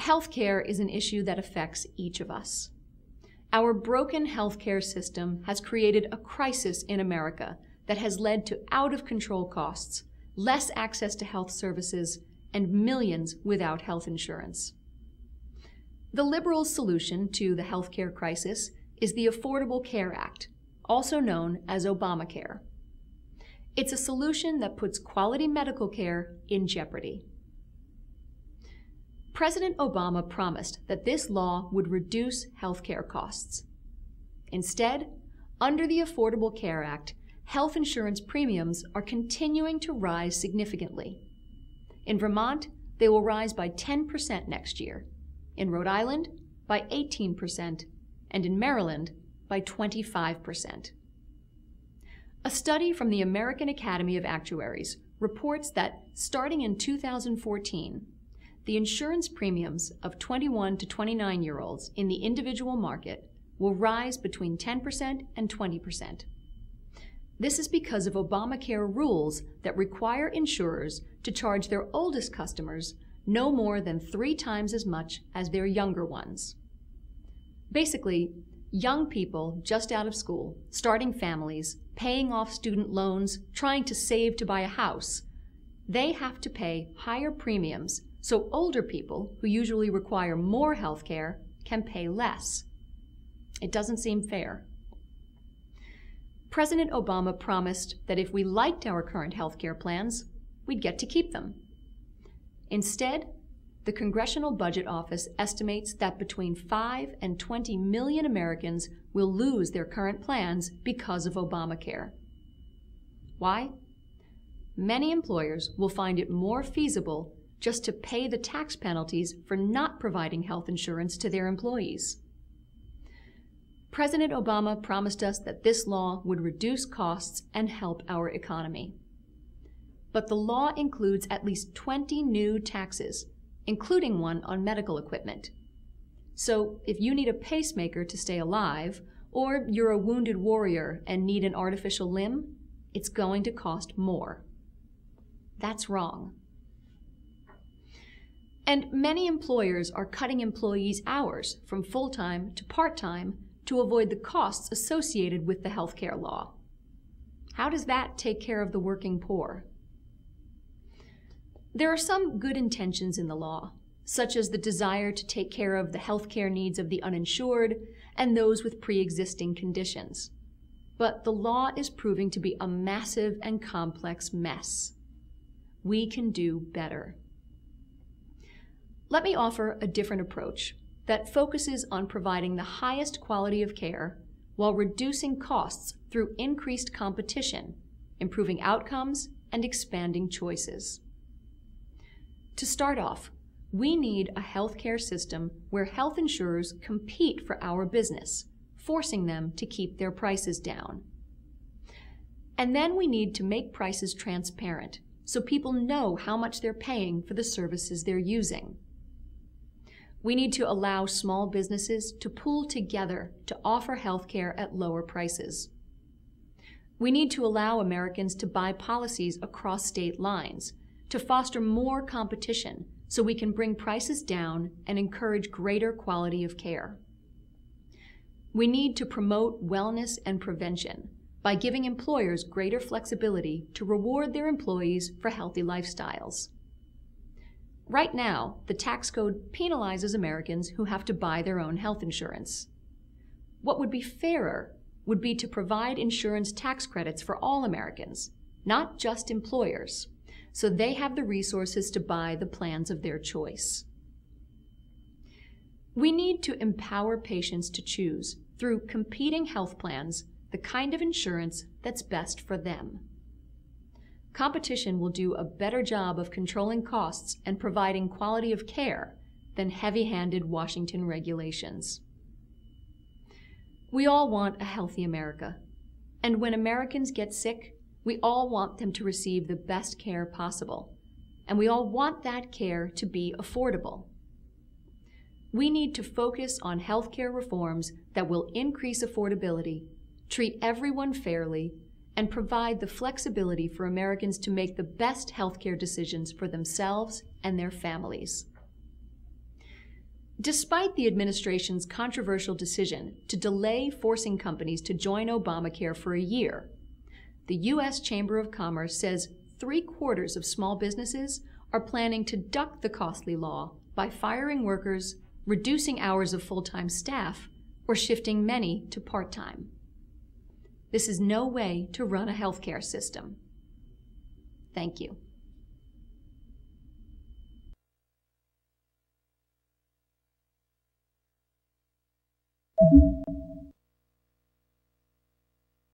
Healthcare is an issue that affects each of us. Our broken healthcare system has created a crisis in America that has led to out-of-control costs, less access to health services, and millions without health insurance. The Liberals' solution to the healthcare crisis is the Affordable Care Act, also known as Obamacare. It's a solution that puts quality medical care in jeopardy. President Obama promised that this law would reduce healthcare costs. Instead, under the Affordable Care Act, health insurance premiums are continuing to rise significantly. In Vermont, they will rise by 10% next year, in Rhode Island by 18%, and in Maryland by 25%. A study from the American Academy of Actuaries reports that starting in 2014, the insurance premiums of 21 to 29-year-olds in the individual market will rise between 10% and 20%. This is because of Obamacare rules that require insurers to charge their oldest customers no more than 3 times as much as their younger ones. Basically, young people just out of school, starting families, paying off student loans, trying to save to buy a house, they have to pay higher premiums so older people, who usually require more health care, can pay less. It doesn't seem fair. President Obama promised that if we liked our current health care plans, we'd get to keep them. Instead, the Congressional Budget Office estimates that between 5 and 20 million Americans will lose their current plans because of Obamacare. Why? Many employers will find it more feasible just to pay the tax penalties for not providing health insurance to their employees. President Obama promised us that this law would reduce costs and help our economy. But the law includes at least 20 new taxes, including one on medical equipment. So if you need a pacemaker to stay alive, or you're a wounded warrior and need an artificial limb, it's going to cost more. That's wrong. And many employers are cutting employees' hours from full-time to part-time to avoid the costs associated with the healthcare law. How does that take care of the working poor? There are some good intentions in the law, such as the desire to take care of the healthcare needs of the uninsured and those with pre-existing conditions. But the law is proving to be a massive and complex mess. We can do better. Let me offer a different approach that focuses on providing the highest quality of care while reducing costs through increased competition, improving outcomes, and expanding choices. To start off, we need a healthcare system where health insurers compete for our business, forcing them to keep their prices down. And then we need to make prices transparent so people know how much they're paying for the services they're using. We need to allow small businesses to pool together to offer healthcare at lower prices. We need to allow Americans to buy policies across state lines to foster more competition so we can bring prices down and encourage greater quality of care. We need to promote wellness and prevention by giving employers greater flexibility to reward their employees for healthy lifestyles. Right now, the tax code penalizes Americans who have to buy their own health insurance. What would be fairer would be to provide insurance tax credits for all Americans, not just employers, so they have the resources to buy the plans of their choice. We need to empower patients to choose, through competing health plans, the kind of insurance that's best for them. Competition will do a better job of controlling costs and providing quality of care than heavy-handed Washington regulations. We all want a healthy America, and when Americans get sick, we all want them to receive the best care possible, and we all want that care to be affordable. We need to focus on healthcare reforms that will increase affordability, treat everyone fairly, and provide the flexibility for Americans to make the best healthcare decisions for themselves and their families. Despite the administration's controversial decision to delay forcing companies to join Obamacare for a year, the U.S. Chamber of Commerce says 3/4 of small businesses are planning to duck the costly law by firing workers, reducing hours of full-time staff, or shifting many to part-time. This is no way to run a healthcare system. Thank you.